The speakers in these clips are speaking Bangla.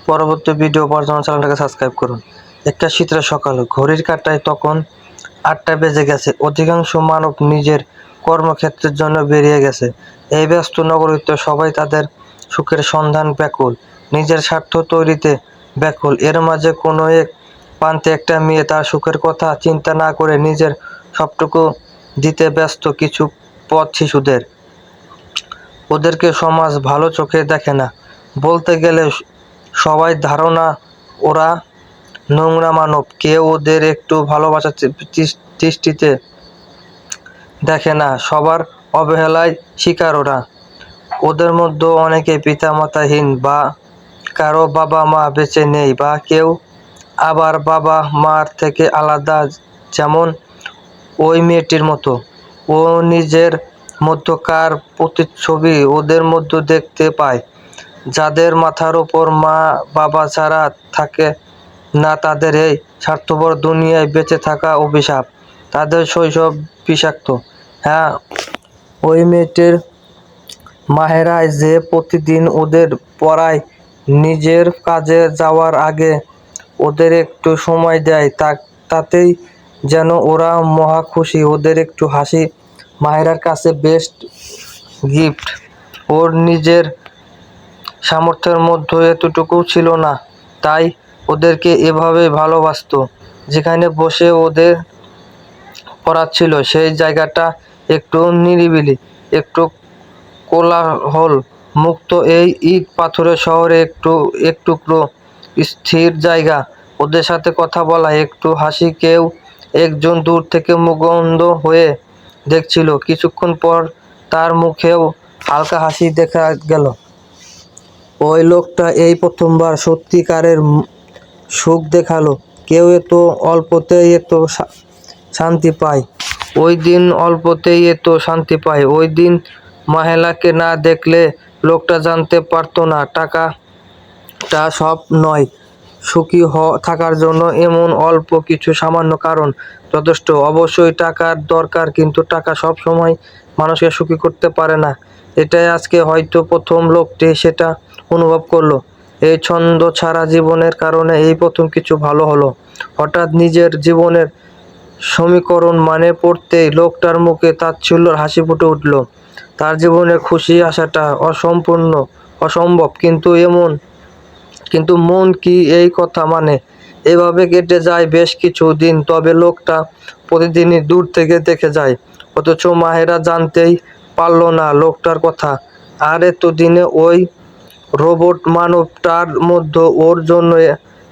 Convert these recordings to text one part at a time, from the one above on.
পরবর্তী ভিডিও পাওয়ার জন্য চ্যানেলটাকে সাবস্ক্রাইব করুন। একটা শীতের সকাল, ঘড়ির কাঁটায় তখন ৮টা বেজে গেছে। অধিকাংশ মানব নিজের কর্মক্ষেত্রের জন্য বেরিয়ে গেছে। এই ব্যস্ত নগরীতে সবাই তাদের সুখের সন্ধান ব্যাকুল, নিজের স্বার্থ তৈরিতে ব্যাকুল। এর মাঝে কোনো এক প্রান্তে একটা মেয়ে তার সুখের কথা চিন্তা না করে নিজের সবটুকু দিতে ব্যস্ত। কিছু পথ শিশুদের, ওদেরকে সমাজ ভালো চোখে দেখে না। বলতে গেলে সবাই ধারণা ওরা নোংরা মানব। কেউ ওদের একটু ভালোবাসার দৃষ্টিতে দেখে না। সবার অবহেলায় শিকার ওরা। ওদের মধ্যে অনেকে পিতামাতাহীন, বা কারো বাবা মা বেঁচে নেই, বা কেউ আবার বাবা মার থেকে আলাদা, যেমন ওই মেয়েটির মতো। ও নিজের মধ্যকার প্রতিচ্ছবি ওদের মধ্যে দেখতে পায়। যাদের মাথার ওপর মা বাবা ছাড়া থাকে না, তাদের এই স্বার্থপর দুনিয়ায় বেঁচে থাকা অভিশাপ। তাদের শৈশব বিষাক্ত। হ্যাঁ, ওই মেয়েটির মাহেরা যে প্রতিদিন ওদের পড়ায়, নিজের কাজে যাওয়ার আগে ওদের একটু সময় দেয়, তাতেই যেন ওরা মহা খুশি। ওদের একটু হাসি মাহেরার কাছে বেস্ট গিফট। ওর নিজের সামর্থ্যের মধ্যে এতটুকু ছিল না, তাই ওদেরকে এভাবে ভালোবাসতো। যেখানে বসে ওদের পড়াচ্ছিল সেই জায়গাটা একটু নিরিবিলি, একটু কোলাহল মুক্ত। এই ইট পাথরের শহরে একটুকরো স্থির জায়গা। ওদের সাথে কথা বলা, একটু হাসি। কেউ একজন দূর থেকে মুগ্ধ হয়ে দেখছিল। কিছুক্ষণ পর তার মুখেও হালকা হাসি দেখা গেল। ওই লোকটা এই প্রথমবার সত্যিকারের সুখ দেখালো। কেউ এত অল্পতেই এত শান্তি পায়। ওই দিন মাহেলাকে না দেখলে লোকটা জানতে পারতো না টাকাটা সব নয়। সুখী থাকার জন্য এমন অল্প কিছু সামান্য কারণ যথেষ্ট। অবশ্যই টাকার দরকার, কিন্তু টাকা সব সময় মানুষকে সুখী করতে পারে না। এটাই আজকে হয়তো প্রথম লোকটি সেটা অনুভব করলো। এই ছন্দ ছাড়া জীবনের কারণে এই প্রথম কিছু ভালো হলো। হঠাৎ নিজের জীবনের সমীকরণ মানে পড়তেই লোকটার মুখে তাচ্ছিল্যের হাসি ফুটে উঠল। তার জীবনে খুশি আসাটা অসম্ভব, কিন্তু মন কি এই কথা মানে? এভাবে কেটে যায় বেশ কিছু দিন। তবে লোকটা প্রতিদিনই দূর থেকে দেখে যায়, অথচ মাহেরা জানতেই পারল না লোকটার কথা। আর এতদিনে ওই রোবট মানবটার মধ্যে ওর জন্য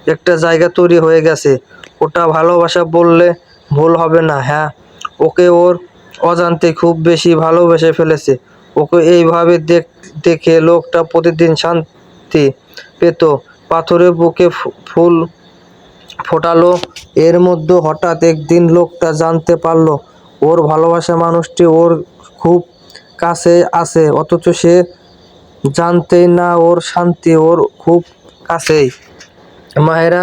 একটা জায়গা তৈরি হয়ে গেছে। ওটা ভালোবাসা বললে ভুল হবে না। হ্যাঁ, ওকে ওর অজান্তে খুব বেশি ভালোবেসে ফেলেছে। ওকে এইভাবে দেখে লোকটা প্রতিদিন শান্তি পেত, পাথরের বুকে ফুল ফোটালো। এর মধ্যে হঠাৎ একদিন লোকটা জানতে পারলো ওর ভালোবাসা মানুষটি ওর খুব কাছে আছে, অথচ সে জানতেই না ওর শান্তি ওর খুব কাছেই। মাহেরা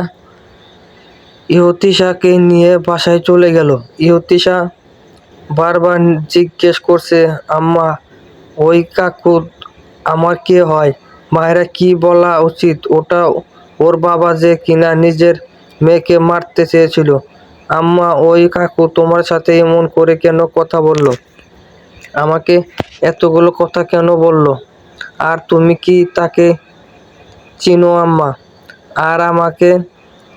ইহতিশাকে নিয়ে বাসায় চলে গেল। ইহতিশা বারবার জিজ্ঞেস করছে, আম্মা, ওই কাকু আমার কে হয়? মাহেরা কি বলা উচিত? ওটা ওর বাবা যে কিনা নিজের মেয়েকে মারতে চেয়েছিল। আম্মা, ওই কাকু তোমার সাথে এমন করে কেন কথা বললো? আমাকে এতগুলো কথা কেন বললো? আর তুমি কি তাকে চিনো আম্মা? আর আমাকে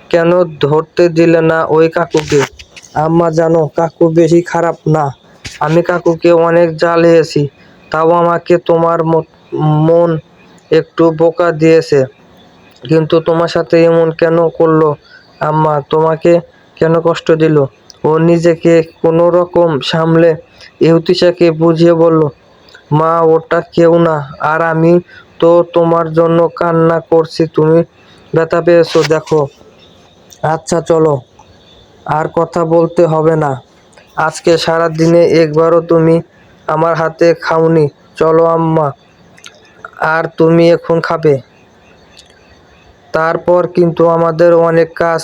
কেন ধরতে দিলে না ওই কাকুকে? আম্মা, জানো কাকু বেশি খারাপ না। আমি কাকুকে অনেক জ্বালিয়েছি, তাও আমাকে তোমার মন একটু বোকা দিয়েছে। কিন্তু তোমার সাথে এমন কেন করলো আম্মা? তোমাকে কেন কষ্ট দিল? ও নিজেকে কোনো রকম সামলে ইহতিশাকে বুঝিয়ে বলল, মা, ওটা কেউ না। আর আমি তো তোমার জন্য কান্না করছি, তুমি ব্যথা পেয়েছো দেখো। আচ্ছা চলো, আর কথা বলতে হবে না। আজকে সারা দিনে একবারও তুমি আমার হাতে খাওনি। চলো আম্মা, আর তুমি এখন খাবে। তারপর কিন্তু আমাদের অনেক কাজ।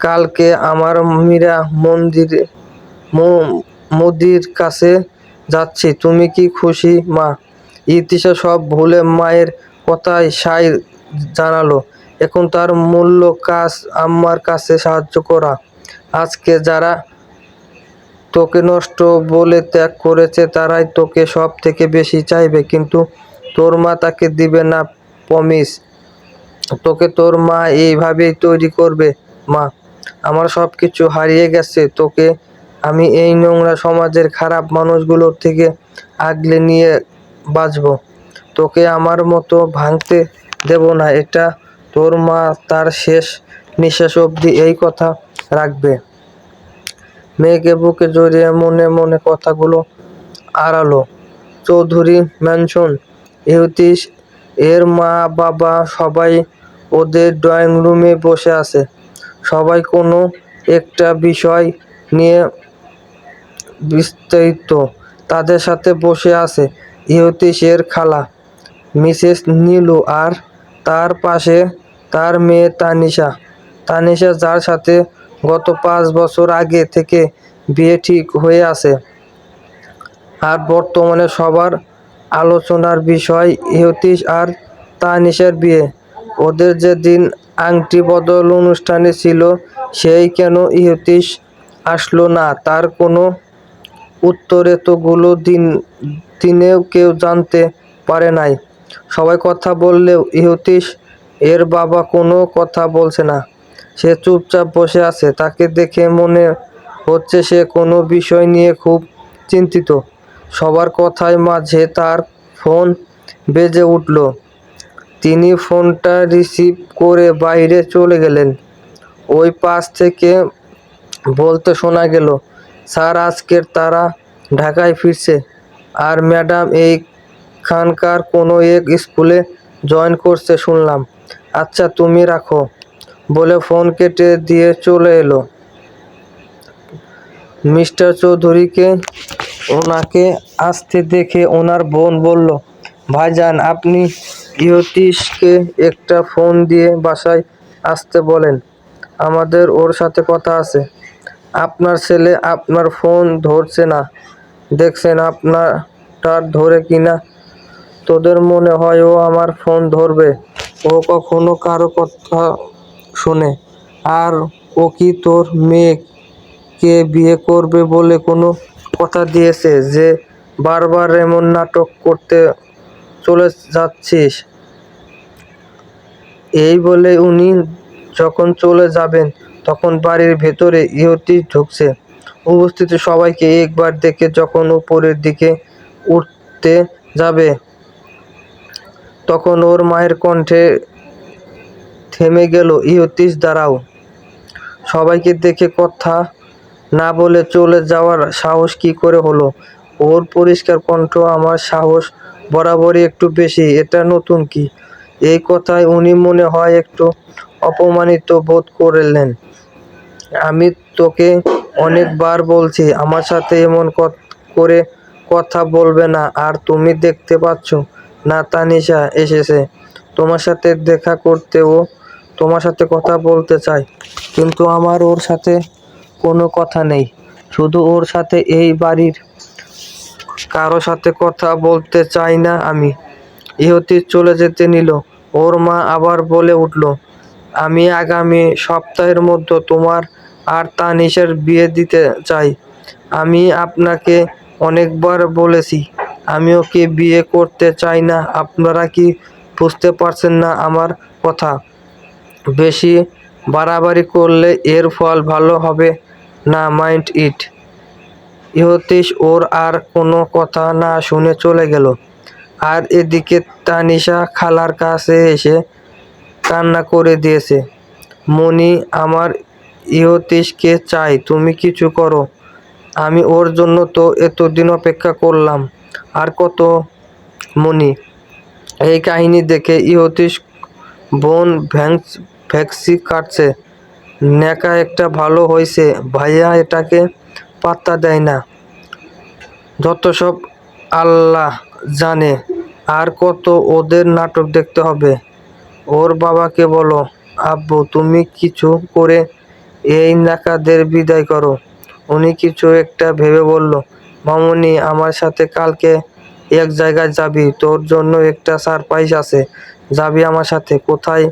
কালকে আমার মীরা মোদির কাছে যাচ্ছি। তুমি কি খুশি মা? ইতিশা সব ভুলে মায়ের কথায় সায় জানালো। এখন তার মূল্য কাজ আমার কাছে সাহায্য করা। আজকে যারা তোকে নষ্ট বলে ত্যাগ করেছে তারাই তোকে সব থেকে বেশি চাইবে, কিন্তু তোর মা তাকে দিবে না। প্রমিস, তোকে তোর মা এইভাবেই তৈরি করবে। মা, আমার সব কিছু হারিয়ে গেছে, তোকে আমি এই নোংরা সমাজের খারাপ মানুষগুলোর থেকে আগলে নিয়ে বাঁচবো। তোকে আমার মতো ভাঙতে দেব না। এটা তোর মা তার শেষ নিঃশ্বাস অবধি এই কথা রাখবে। মেয়েকে বুকে জড়িয়ে মনে মনে কথাগুলো আড়ালো। চৌধুরী ম্যানশন, ইহুতিস এর মা বাবা সবাই ওদের ড্রয়িং রুমে বসে আছে। সবাই কোনো একটা বিষয় নিয়ে বিস্তারিত। তাদের সাথে বসে আছে ইহুতিস এর খালা মিসেস নীলু, আর তার পাশে তার মেয়ে তানিশা। তানিশা, যার সাথে গত 5 বছর আগে থেকে বিয়ে ঠিক হয়ে আছে। আর বর্তমানে সবার আলোচনার বিষয় ইহুতিস আর তানিশার বিয়ে। ওদের যেদিন আংটি বদল অনুষ্ঠানে ছিল, সেই কেন ইহুতিস আসলো না তার কোনো উত্তর এতগুলো দিনেও কেউ জানতে পারে নাই। সবাই কথা বললেও ইহুতিস এর বাবা কোনো কথা বলছে না। সে চুপচাপ বসে আছে। তাকে দেখে মনে হচ্ছে সে কোনো বিষয় নিয়ে খুব চিন্তিত। সবার কথার মাঝে তার ফোন বেজে উঠল। তিনি ফোনটা রিসিভ করে বাইরে চলে গেলেন। ওই পাশ থেকে বলতে শোনা গেল, স্যার, আজকের তারা ঢাকায় ফিরছে, আর ম্যাডাম এইখানকার কোনো এক স্কুলে জয়েন করছে শুনলাম। আচ্ছা, তুমি রাখো, বলে ফোন কেটে দিয়ে চলে এলো। মিস্টার চৌধুরীকে ওনাকে আসতে দেখে ওনার বোন বলল, ভাইজান, আপনি ইহুতিসকে একটা ফোন দিয়ে বাসায় আসতে বলেন, আমাদের ওর সাথে কথা আছে। আপনার ছেলে আপনার ফোন ধরছে না, দেখছেন আপনারটা ধরে কিনা। তোদের মনে হয় ও আমার ফোন ধরবে? ও কখনো কারো কথা শোনে? আর ও কি তোর মেয়েকে বিয়ে করবে বলে কোনো কথা দিয়েছে যে বারবার এমন নাটক করতে চলে যাচ্ছিস? এই বলে উনি যখন চলে যাবেন তখন বাড়ির ভেতরে ইহুতিস ঢুকছে। উপস্থিত সবাইকে একবার দেখে যখন উপরের দিকে উঠতে যাবে তখন ওর মায়ের কণ্ঠে থেমে গেল, ইহুতিস, দাঁড়াও। সবাইকে দেখে কথা না বলে চলে যাওয়ার সাহস কি করে হলো ওর? পরিষ্কার কণ্ঠ, আমার সাহস বরাবরই একটু বেশি, এটা নতুন কি? এই কথায় উনি মনে হয় একটু অপমানিত বোধ করলেন। আমি তোকে অনেকবার বলছি আমার সাথে এমন করে কথা বলবে না। আর তুমি দেখতে পাচ্ছ না তানিশা এসেছে তোমার সাথে দেখা করতে? ও তোমার সাথে কথা বলতে চায়, কিন্তু আমার ওর সাথে কোনো কথা নেই। শুধু ওর সাথে, এই বাড়ির কারো সাথে কথা বলতে চাই না আমি। ইহুতিস চলে যেতে নিল। ওর মা আবার বলে উঠল, আমি আগামী সপ্তাহের মধ্যে তোমার আর তানিশার বিয়ে দিতে চাই। আমি আপনাকে অনেকবার বলেছি আমি ওকে বিয়ে করতে চাই না। আপনারা কি বুঝতে পারছেন না আমার কথা? বেশি বাড়াবাড়ি করলে এর ফল ভালো হবে না, মাইন্ড ইট। ইহুতিস ওর আর কোনো কথা না শুনে চলে গেল। আর এদিকে তানিশা খালার কাছে এসে কান্না করে দিয়েছে, মনি, আমার ইহুতিসকে চাই, তুমি কিছু করো। আমি ওর জন্য তো এতদিন অপেক্ষা করলাম, আর কত? মনি, এই কাহিনী দেখে ইহুতিস বোন ভ্যাক্সি কাটছে। ন্যাকা একটা ভালো হয়েছে ভাইয়া এটাকে পাত্তা দেয় না। যত সব আল্লাহ জানে। আর কত ওদের নাটক দেখতে হবে? ওর বাবাকে বলো, আব্বু, তুমি কিছু করে এই ন্যাকাদের বিদায় করো। উনি কিছু একটা ভেবে বলল, মামুনি, আমার সাথে কালকে এক জায়গায় যাবি, তোর জন্য একটা সারপ্রাইজ আছে। যাবি আমার সাথে? কোথায়?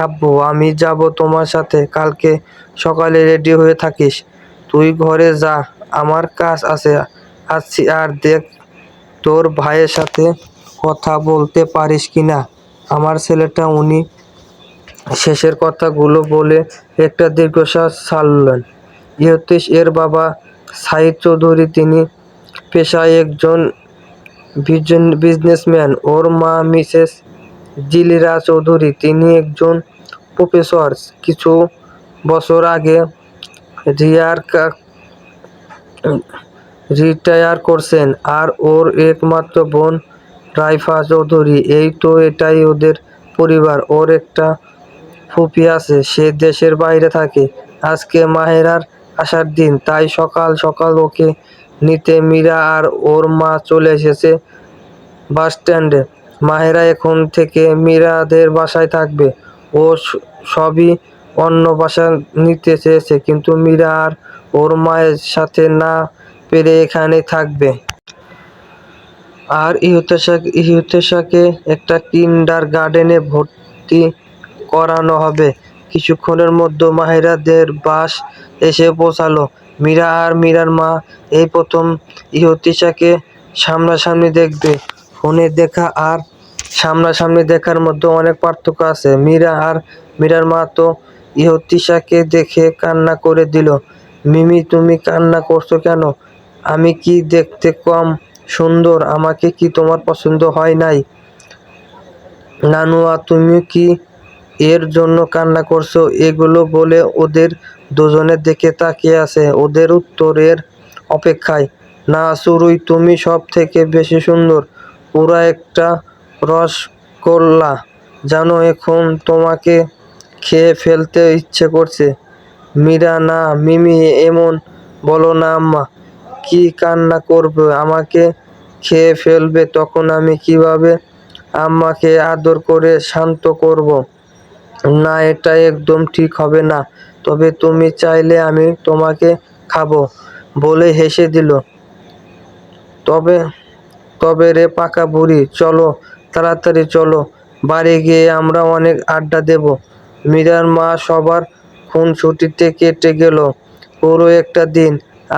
আব্বু, আমি যাব তোমার সাথে। কালকে সকালে রেডি হয়ে থাকিস। তুই ঘরে যা, আমার কাজ আছে। আসছি। আর দেখ তোর ভাইয়ের সাথে কথা বলতে পারিস কিনা আমার ছেলেটা। উনি শেষের কথাগুলো বলে একটা দীর্ঘশ্বাস ছাড়লেন। ইহতীশ এর বাবা সাইদ চৌধুরী, তিনি পেশায় একজন বিজনেসম্যান। ওর মা মিসেস জিলিরা চৌধুরী, তিনি একজন প্রফেসর। কিছু বছর আগে রিয়ার রিটায়ার করছেন। আর ওর একমাত্র বোন রাইফা চৌধুরী। এই তো, এটাই ওদের পরিবার। ওর একটা ফুপি আছে, সে দেশের বাইরে থাকে। আজকে মাহেরার আসার দিন, তাই সকাল সকাল ওকে নিতে মীরা আর ওর মা চলে এসেছে বাস স্ট্যান্ডে। মাহেরা এখন থেকে মীরাদের বাসায় থাকবে। ও সবই অন্য বাসা নিতে চেয়েছে, কিন্তু মীরা আর ওর মায়ের সাথে না পেরে এখানেই থাকবে। আর ইহতেশাকে একটা কিন্ডার গার্ডেনে ভর্তি করানো হবে। কিছুক্ষণের মধ্যে মাহিরাদের বাস এসে পৌঁছালো। মীরা আর মীরার মা এই প্রথম ইহতিশাকে সামনাসামনি দেখবে। ফোনে দেখা আর সামনাসামনি দেখার মধ্যে অনেক পার্থক্য আছে। মীরা আর মীরার মা তো ইহতিশাকে দেখে কান্না করে দিল। মিমি, তুমি কান্না করছো কেন? আমি কি দেখতে কম সুন্দর? আমাকে কি তোমার পছন্দ হয় নাই? নানুয়া, তুমি কি এর জন্য কান্না করছো? এগুলো বলে ওদের দুজনের দিকে তাকিয়ে আছে, ওদের উত্তরের অপেক্ষায়। না সুরুই, তুমি সব থেকে বেশি সুন্দর। পুরা একটা রসগোল্লা। জানো, এখন তোমাকে খেয়ে ফেলতে ইচ্ছে করছে। মীরা, না মিমি, এমন বলো না আম্মা। কি কান্না করবে? আমাকে খেয়ে ফেলবে, তখন আমি কিভাবে আম্মাকে আদর করে শান্ত করব? না, এটা একদম ঠিক হবে না। তবে তুমি চাইলে আমি তোমাকে খাবো। বলে হেসে দিল। তবে তবে রে পাকা বুড়ি, চলো তাড়াতাড়ি চলো, বাড়ি গিয়ে আমরা অনেক আড্ডা দেব। মীরার মা সবার খুনসুটিতে কেটে গেল পুরো একটা দিন।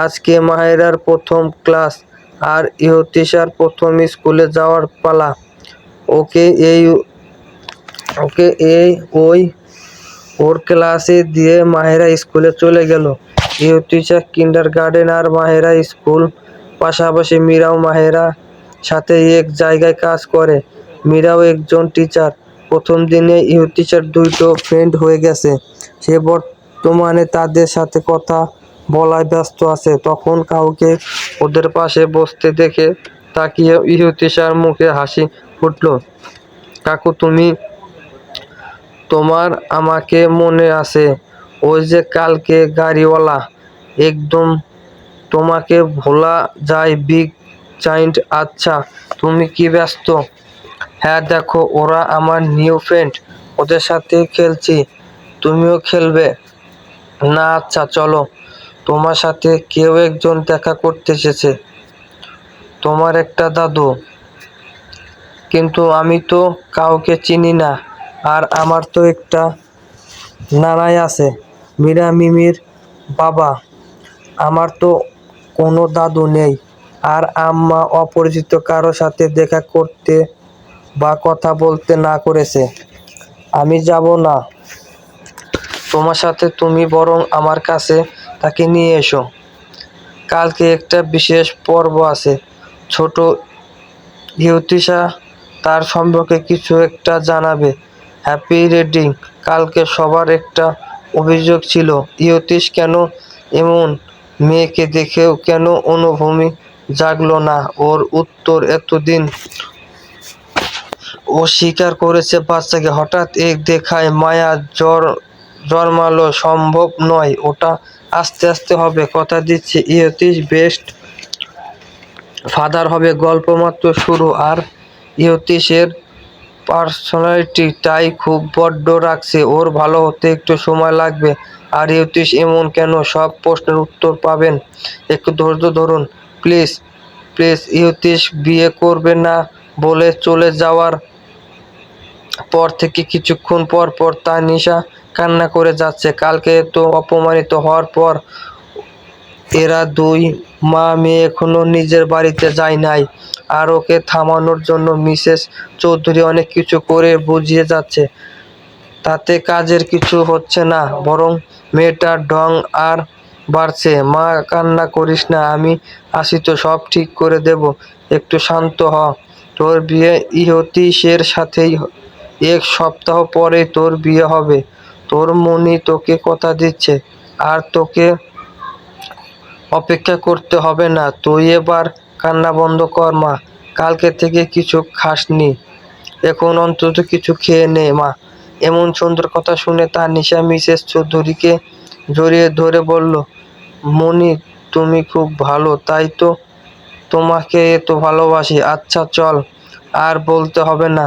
আজকে মাহেরার প্রথম ক্লাস আর ইহতিশার প্রথম স্কুলে যাওয়ার পালা। ওকে এই ওকে এই ওই ওর ক্লাসে দিয়ে মাহেরা স্কুলে চলে গেল। ইহতিশা কিন্ডারগার্টেন আর মাহেরা স্কুল পাশাপাশি। মীরাও মাহেরা সাথে এক জায়গায় কাজ করে। মীরাও একজন টিচার। প্রথম দিনে ইহতিশার দুটো ফ্রেন্ড হয়ে গেছে। সে বর্তমানে তাদের সাথে কথা বলায় ব্যস্ত আছে। তখন কাউকে ওদের পাশে বসতে দেখে তাকিয়ে ইহতিশার মুখে হাসি ফুটল। কাকু, তোমার আমাকে মনে আছে? ওই যে কালকে গাড়িওয়ালা, একদম তোমাকে ভোলা যায়, বিগ জায়েন্ট। আচ্ছা, তুমি কি ব্যস্ত? হ্যাঁ, দেখো ওরা আমার নিউ ফ্রেন্ড, ওদের সাথে খেলছি। তুমিও খেলবে? না। আচ্ছা চলো, তোমার সাথে কেউ একজন দেখা করতে এসেছে, তোমার একটা দাদু। কিন্তু আমি তো কাউকে চিনি না। আর আমার তো একটা নানাই আছে, মীরা মিমির বাবা। আমার তো কোনো দাদু নেই। আর আম্মা অপরিচিত কারো সাথে দেখা করতে বা কথা বলতে না করেছে। আমি যাব না তোমার সাথে, তুমি বরং আমার কাছে তাকে নিয়ে এসো। কালকে একটা বিশেষ পর্ব আছে। ছোট ইহতিশা তার সম্পর্কে কিছু একটা জানাবে। Happy reading. কালকে সবার একটা অভিযোগ ছিল, ইহতিশ কেন এমন মেয়েকে দেখেও কেন অনুভূতি জাগলো না ওর। উত্তর, এতদিন ও স্বীকার করেছে বাচ্চাকে, হঠাৎ এক দেখায় মায়া জন্মালো। সম্ভব নয়, ওটা আস্তে আস্তে হবে। কথা দিচ্ছি ইহতিশ বেস্ট ফাদার হবে। গল্প মাত্র শুরু। আর ইহতিশের পার্সোনালিটিটাই খুব বড্ড রাখছে। ওর ভালো হতে একটু সময় লাগবে। আর ইহতিশ এমন কেন? সব প্রশ্নের উত্তর পাবেন, একটু ধৈর্য ধরুন। Please please. ইহতিশ বিয়ে করবে না বলে চলে যাওয়ার পর থেকে কিছুক্ষণ পর পর তানিশা কান্না করে যাচ্ছে। কালকে তো অপমানিত হওয়ার পর এরা দুই মা মেয়ে এখনো নিজের বাড়িতে যায় নাই, আর ওকে থামানোর জন্য মিসেস চৌধুরী অনেক কিছু করে বুঝিয়ে যাচ্ছে। তাতে কাজের কিছু হচ্ছে না, বরং মেয়েটার ঢং আর বাড়ছে। মা, কান্না করিস না, আমি আসি তো, সব ঠিক করে দেব, একটু শান্ত হ। তোর বিয়ে ইহতীশের সাথেই, 1 সপ্তাহ পরেই তোর বিয়ে হবে। তোর মনি তোকে কথা দিচ্ছে, আর তোকে অপেক্ষা করতে হবে না। তুই এবার কান্না বন্ধ কর মা, কালকে থেকে কিছু খাসনি, এখন অন্তত কিছু খেয়ে নে মা। এমন সুন্দর কথা শুনে তানিশা মিসেস চৌধুরীকে জড়িয়ে ধরে বলল, মনি তুমি খুব ভালো, তাই তো তোমাকে এত ভালোবাসি। আচ্ছা চল, আর বলতে হবে না।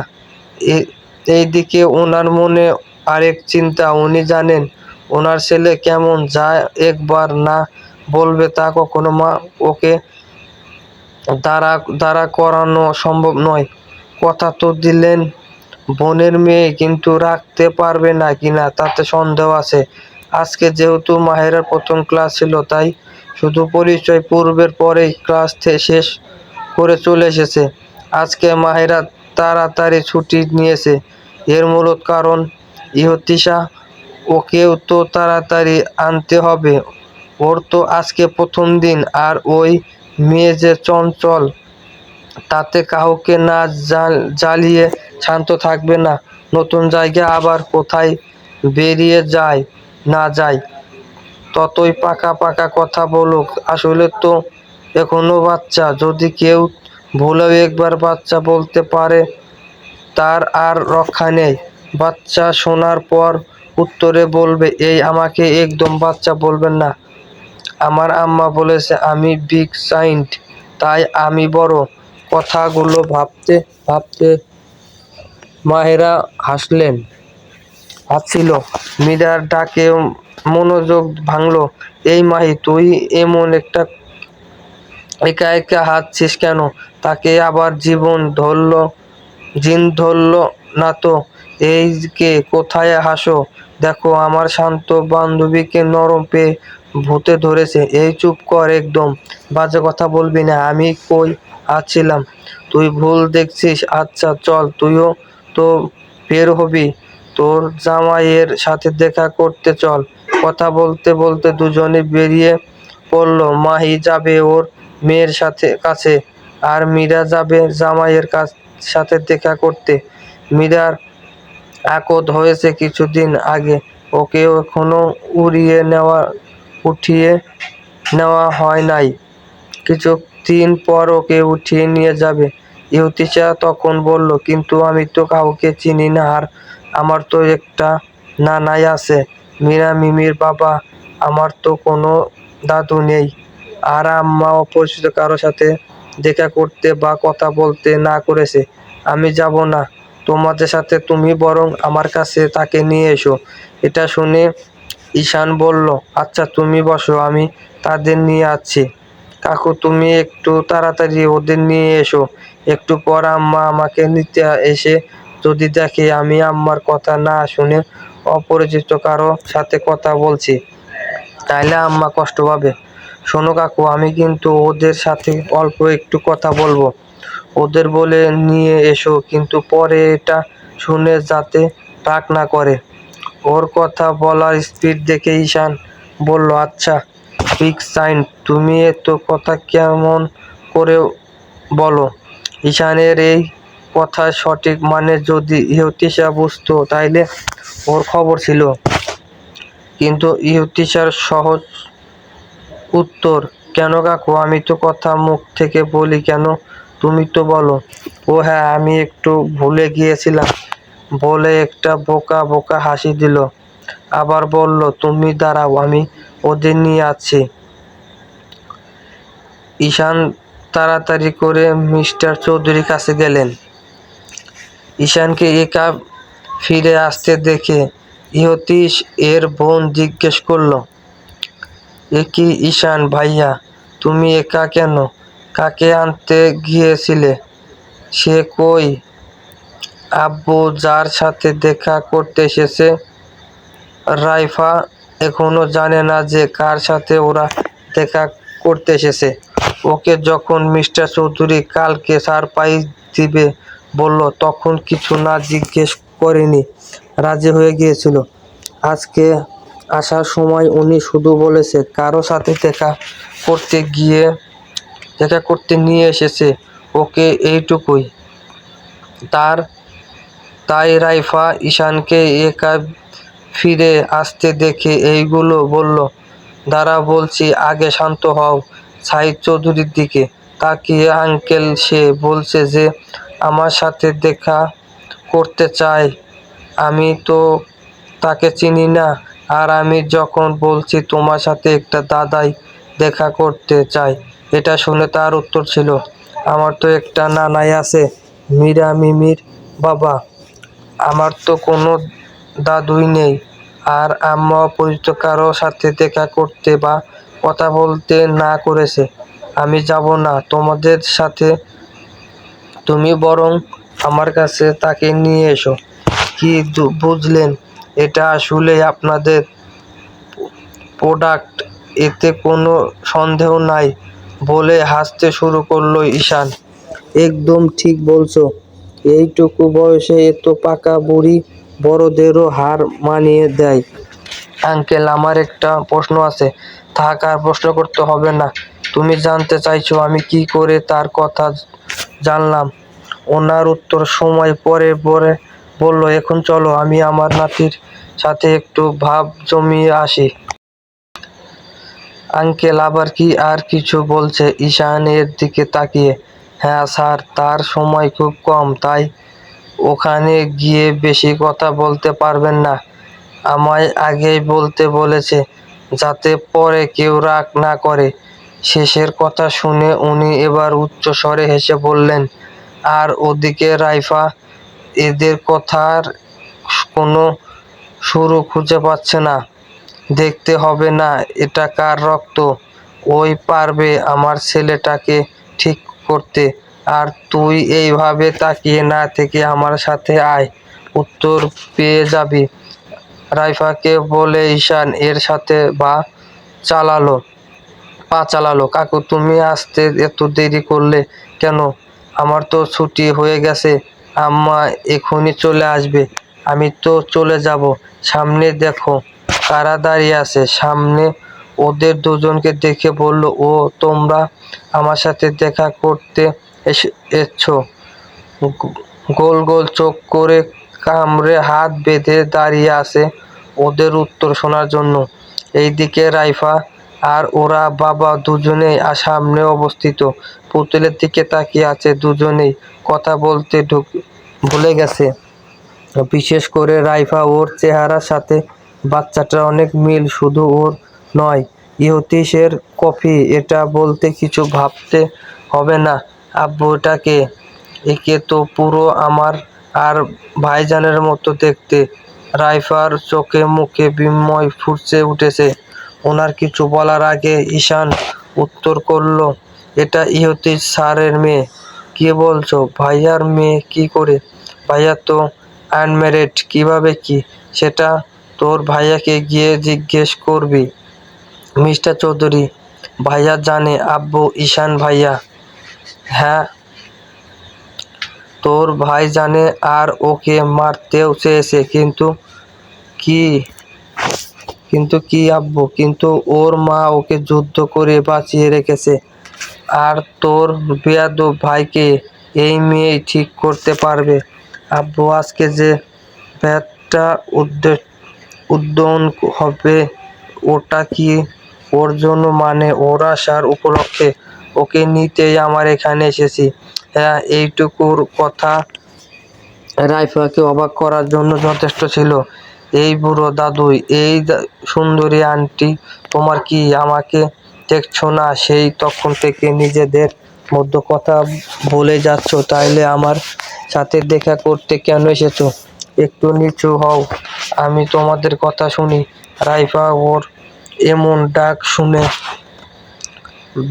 এইদিকে ওনার মনে আরেক চিন্তা, উনি জানেন ওনার ছেলে কেমন, যা একবার না বলবে তা কখনো মা ওকে দাঁড়া করানো সম্ভব নয়। কথা তো দিলেন বোনের মেয়ে, কিন্তু রাখতে পারবে না কিনা তাতে সন্দেহ আছে। আজকে যেহেতু মাহেরার প্রথম ক্লাস ছিল, তাই শুধু পরিচয় পূর্বের পরেই ক্লাস শেষ করে চলে এসেছে। আজকে মাহেরা তাড়াতাড়ি ছুটি নিয়েছে, এর মূল কারণ ইহতিশা, ওকেও তো তাড়াতাড়ি আনতে হবে। ওর তো আজকে প্রথম দিন, আর ওই মেয়ে যে চঞ্চল, তাতে কাউকে না জ্বালিয়ে শান্ত থাকবে না। নতুন জায়গায় আবার কোথায় বেরিয়ে যায় না যায়, ততই পাকা পাকা কথা বলুক। আসলে তো এখনো বাচ্চা, যদি কেউ ভুলেও একবার বাচ্চা বলতে পারে তার আর রক্ষা নেই। বাচ্চা শোনার পর উত্তরে বলবে, এই আমাকে একদম বাচ্চা বলবেন না, আমার আম্মা বলেছে আমি বিগ সাইন্ট, তাই আমি বড়। কথাগুলো ভাবতে ভাবতে মাহেরা হাসছিল। মীরার ডাকে মনোযোগ ভাঙলো। এই মাহি, তুই এমন একা একা হাঁটছিস কেন? তাকে আবার জিন ধরলো না তো? এই কে, কোথায় হাসো? দেখো আমার শান্ত বান্ধবীকে নরম পেয়ে ভূতে ধরেছে। এই চুপ কর, একদম বাজে কথা বলবি না। আমি কই আসছিলাম, তুই ভুল দেখছিস। আচ্ছা চল, তুইও তো বের হবি, তোর জামাইয়ের সাথে দেখা করতে চল। কথা বলতে বলতে দুজনে বেরিয়ে পড়ল। মাহি যাবে ওর মেয়ের কাছে, আর মীরা যাবে জামাইয়ের সাথে দেখা করতে। মীরার আকদ হয়েছে কিছুদিন আগে, ওকে এখনো উঠিয়ে নেওয়া হয় নাই। কিছুদিন পর ওকে উঠিয়ে নিয়ে যাবে। ইহতিশা তখন বলল, কিন্তু আমি তো কাউকে চিনি না, আর আমার তো একটা নানাই আছে। মীরা, মিমির বাবা, আমার তো কোনো দাদু নেই, আর আম্মা অপরিচিত কারো সাথে দেখা করতে বা কথা বলতে না করেছে। আমি যাব না তোমাদের সাথে, তুমি বরং আমার কাছে তাকে নিয়ে এসো। এটা শুনে ঈশান বলল, আচ্ছা তুমি বসো, আমি তাদের নিয়ে আসছি। কাকু, তুমি একটু তাড়াতাড়ি ওদের নিয়ে এসো। একটু পর আম্মা আমাকে নিতে এসে যদি দেখে আমি আম্মার কথা না শুনে অপরিচিত কারো সাথে কথা বলছি, তাইলে আম্মা কষ্ট পাবে। শোনো কাকু, আমি কিন্তু ওদের সাথে অল্প একটু কথা বলবো, ওদের বলে নিয়ে এসো, কিন্তু পরে এটা শুনে যাতে রাগ না করে। ওর কথা বলার স্পিড দেখে ঈশান বলল, আচ্ছা বিগ সাইন, তুমি এত কথা কেমন করে বলো? ঈশানের এই কথার সঠিক মানে যদি ইহতিশা বুঝতো, তাইলে ওর খবর ছিল। কিন্তু ইহতিশার সহজ উত্তর, কেন কাকু, আমি তো কথা মুখ থেকে বলি কেন, তুমি তো বলো। ও হ্যাঁ, আমি একটু ভুলে গিয়েছিলাম বলে একটা বোকা বোকা হাসি দিল। আবার বলল, তুমি দাঁড়াও, আমি ওদের নিয়ে আসছি। ঈশান তাড়াতাড়ি করে মিস্টার চৌধুরীর কাছে গেলেন। ঈশানকে একা ফিরে আসতে দেখে ইহতীশ এর বোন জিজ্ঞেস করল, এ কি ঈশান ভাইয়া, তুমি একা কেন? কাকে আনতে গিয়েছিলে? সে কই? আব্বু যার সাথে দেখা করতে এসেছে রাইফা এখনো জানে না যে কার সাথে ওরা দেখা করতে এসেছে। ওকে যখন মিস্টার চৌধুরী কালকে সারপ্রাইজ দিবে বলল তখন কিছু না জিজ্ঞেস করেনি রাজি হয়ে গিয়েছিল। আজকে আসার সময় উনি শুধু বলেছে কারো সাথে দেখা করতে নিয়ে এসেছে ওকে, এইটুকুই। তাই রাইফা ঈশানকে একা ফিরে আসতে দেখে এইগুলো বলল। দাঁড়া বলছি, আগে শান্ত হও। সাঈদ চৌধুরীর দিকে তাকিয়ে আঙ্কেল, সে বলছে যে আমার সাথে দেখা করতে চায়। আমি তো তাকে চিনি না। আর আমি যখন বলছি তোমার সাথে একটা দাদাই দেখা করতে চায়, এটা শুনে তার উত্তর ছিল, আমার তো একটা নানাই আছে, মীরা মিমির বাবা। আমার তো কোনো দাদুই নেই। আর আম্মা অপরিচিত কারো সাথে দেখা করতে বা কথা বলতে না করেছে। আমি যাব না তোমাদের সাথে। তুমি বরং আমার কাছে তাকে নিয়ে এসো। কি বুঝলেন? এটা আসলেই আপনাদের প্রোডাক্ট, এতে কোনো সন্দেহ নাই বলে হাসতে শুরু করলো ঈশান। একদম ঠিক বলছো। এইটুকু বয়সে এত পাকা বুড়ি বড়দেরও হার মানিয়ে দেয়। আঙ্কেল, আমার একটা প্রশ্ন আছে। থাক, আর প্রশ্ন করতে হবে না। তুমি জানতে চাইছো আমি কি করে তার কথা জানলাম? ওনার উত্তর সময় পরে পরে বলল, এখন চলো, আমি আমার নাতির সাথে একটু ভাব জমিয়ে আসি। আঙ্কেল আবার কি আর কিছু বলছে ঈশানের দিকে তাকিয়ে? হ্যাঁ স্যার, তার সময় খুব কম, তাই ওখানে গিয়ে বেশি কথা বলতে পারবেন না। আমায় আগেই বলতে বলেছে যাতে পরে কেউ রাগ না করে। শেষের কথা শুনে উনি এবার উচ্চ স্বরে হেসে বললেন, আর ওদিকে রাইফা এদের কথার কোনো শুরু খুঁজে পাচ্ছে না। দেখতে হবে না এটা কার রক্ত, ওই পারবে আমার ছেলেটাকে ঠিক করতে। আর তুই এইভাবে তাকিয়ে না থেকে আমার সাথে আয়, উত্তর পেয়ে যাবি। রাইফাকে বলে ঈশান এর সাথে পা চালালো। কাকু, তুমি আসতে এত দেরি করলে কেন? আমার তো ছুটি হয়ে গেছে। আম্মা এখনই চলে আসবে। আমি তো চলে যাব। সামনে দেখো কারা দাঁড়িয়ে আছে। সামনে ওদের দুজনকে দেখে বলল, ও তোমরা আমার সাথে দেখা করতে এসছো? গোল গোল চোখ করে কামড়ে হাত বেঁধে দাঁড়িয়ে আছে ওদের উত্তর শোনার জন্য। এইদিকে রাইফা আর ওরা বাবা দুজনেই সামনে অবস্থিত পুতুলের দিকে তাকিয়ে আছে। দুজনেই কথা বলতে ভুলে গেছে। বিশেষ করে রাইফা, ওর চেহারার সাথে বাচ্চাটার অনেক মিল। শুধু ওর নয়, ইহতীশের কপি। এটা বলতে কিছু ভাবতে হবে না। আব্বু, এটাকে? একে তো পুরো আমার আর ভাইজানের মতো দেখতে। রাইফার চোখে মুখে বিস্ময় ফুটে উঠেছে। ওনার কিছু বলার আগে ঈশান উত্তর করল, এটা ইহতীশ স্যারের মেয়ে। কি বলছো? ভাইয়ার মেয়ে? কি করে? ভাইয়া তো আনম্যারিড। কিভাবে কি? সেটা তোর ভাইয়াকে গিয়ে জিজ্ঞেস করবি মিস্টার চৌধুরী। ভাইয়া জানে আব্বু। ঈশান ভাইয়া? হ্যাঁ, তোর ভাই জানে। আর ওকে মারতেও চেয়েছে। কি কিন্তু কি আব্বু? কিন্তু ওর মা ওকে যুদ্ধ করে বাঁচিয়ে রেখেছে। আর তোর বেয়াদব ভাইকে এই মেয়েই ঠিক করতে পারবে। আব্বু, আজকে যে ব্যাটটা উদ্বোধন হবে ওটা কি ওর জন্য? মানে ওর আসার উপলক্ষে ওকে নিতেই আমার এখানে এসেছি। হ্যাঁ, এইটুকুর কথা রাইফাকে অবাক করার জন্য যথেষ্ট ছিল। এই বুড়ো দাদুই, এই সুন্দরী আন্টি, তোমার কি আমাকে দেখছো না? সেই তখন থেকে নিজেদের মধ্যে কথা বলে যাচ্ছ। তাইলে আমার সাথে দেখা করতে কেন এসেছো? একটু নিচু হও, আমি তোমাদের কথা শুনি। রাইফা ওর এমন ডাক শুনে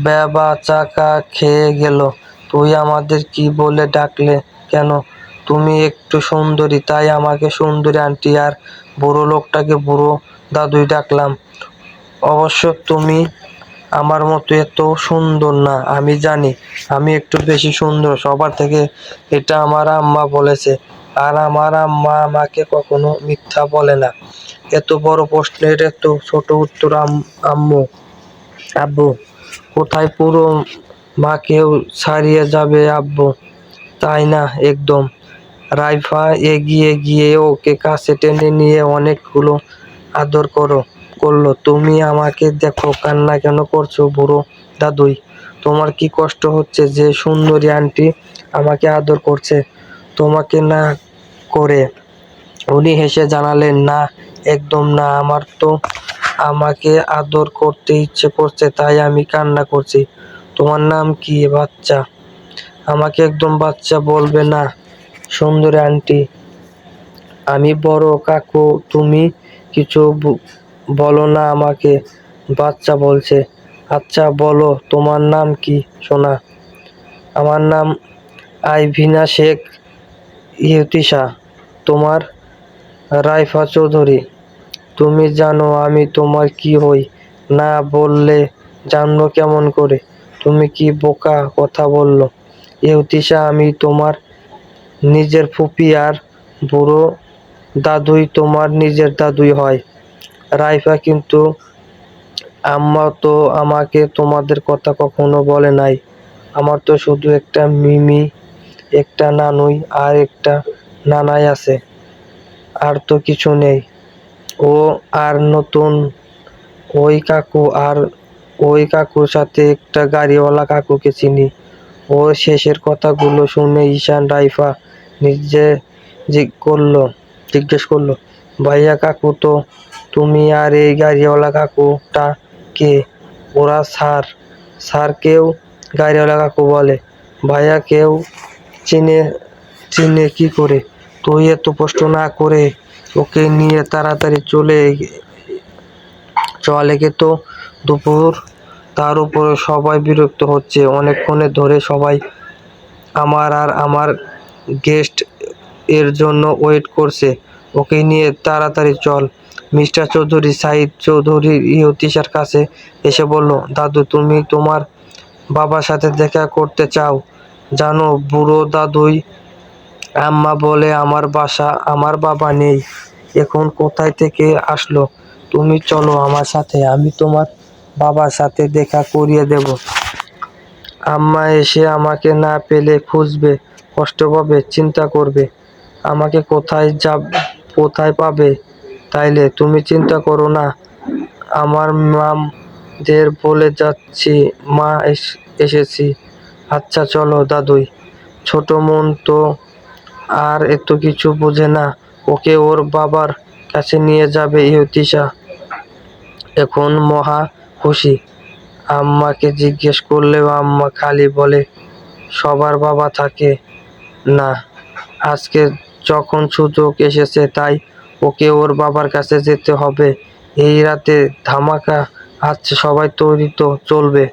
ভ্যাবাচ্যাকা খেয়ে গেল। তুই আমাদের কি বলে ডাকলে কেন? তুমি একটু সুন্দরী, তাই আমাকে সুন্দরী আন্টি আর বুড়ো লোকটাকে বুড়ো দাদুই ডাকলাম। অবশ্য তুমি আমার মতো এত সুন্দর না, আমি জানি। আমি একটু বেশি সুন্দর সবার থেকে, এটা আমার আম্মা বলেছে। আর আমার আম্মা আমাকে কখনো মিথ্যা বলে না। এত বড় প্রশ্নের এত ছোট উত্তর আম্মু আব্বু কোথায়? পুরো মাকেও ছাড়িয়ে যাবে আব্বু, তাই না? একদম। রাইফা এগিয়ে গিয়ে ওকে কাছে টেনে নিয়ে অনেকগুলো আদর করলো। তুমি আমাকে দেখো, কান্না কেন করছো বুড়ো দাদুই? তোমার কি কষ্ট হচ্ছে যে সুন্দরী আন্টি আমাকে আদর করছে, তোমাকে না করে? উনি হেসে জানালেন, না, একদম না। আমার তো আমাকে আদর করতে ইচ্ছে করছে, তাই আমি কান্না করছি। তোমার নাম কি বাচ্চা? আমাকে একদম বাচ্চা বলবে না সুন্দরী আন্টি। আমি বড় কাকু, তুমি কিছু বলো না আমাকে বাচ্চা বলছে। আচ্ছা বলো, তোমার নাম কি সোনা? আমার নাম আইভিনা শেখ ইহতিশা। তোমার? রাইফা চৌধুরী। তুমি জানো আমি তোমার কি হই? না বললে জানবো কেমন করে? তুমি কি বোকা কথা বললো? ইহতিশা, আমি তোমার নিজের ফুপি, আর বুড়ো দাদুই তোমার নিজের দাদুই হয়। রাইফা, কিন্তু আম্মা তো আমাকে তোমাদের কথা কখনো বলে নাই। আমার তো শুধু একটা মিমি, একটা নানুই আর একটা নানাই আছে, আর তো কিছু নেই। ও আর নতুন ওই কাকুর সাথে একটা গাড়িওয়ালা কাকুকে চিনি। ওর শেষের কথাগুলো শুনে ঈশান রাইফা নিজে জিজ্ঞেস করলো, ভাইয়া কাকু তো তুমি, আর এই গাড়িওয়ালা কাকুটা কে? ওরা স্যারকেও গাড়িওয়ালা কাকু বলে। ভাইয়া কেউ চিনে চিনে কি করে? তুই এত প্রশ্ন না করে ওকে নিয়ে তাড়াতাড়ি চল, একে তো দুপুর। তার উপরে সবাই বিরক্ত হচ্ছে অনেকক্ষণে ধরে, সবাই আমার আর আমার গেস্ট এর জন্য ওয়েট করছে। ওকে নিয়ে তাড়াতাড়ি চল। মিস্টার চৌধুরী সাইদ চৌধুরী ইহতিশার কাছে এসে বলল, দাদু, তুমি তোমার বাবার সাথে দেখা করতে চাও? জানো বুড়ো দাদুই আম্মা বলে আমার বাবা নেই, এখন কোথায় থেকে আসলো? তুমি চলো আমার সাথে, আমি তোমার বাবার সাথে দেখা করিয়ে দেব। আম্মা এসে আমাকে না পেলে খুঁজবে, কষ্ট পাবে, চিন্তা করবে। আমাকে কোথায় পাবে তাইলে? তুমি চিন্তা করো না, আমার মামদের বলে যাচ্ছি মা এসেছি। আচ্ছা চলো দাদুই। ছোট মন তো আর এত কিছু বোঝে না, ওকে ওর বাবার কাছে নিয়ে যাবে ইহতিশা এখন মহা খুশি। আম্মাকে জিজ্ঞেস করলেও আম্মা খালি বলে, সবার বাবা থাকে না। আজকে যখন সুযোগ এসেছে, তাই ওকে ওর বাবার কাছে যেতে হবে। এই রাতে ধামাকা আছে, সবাই তৈরি তো? চলবে।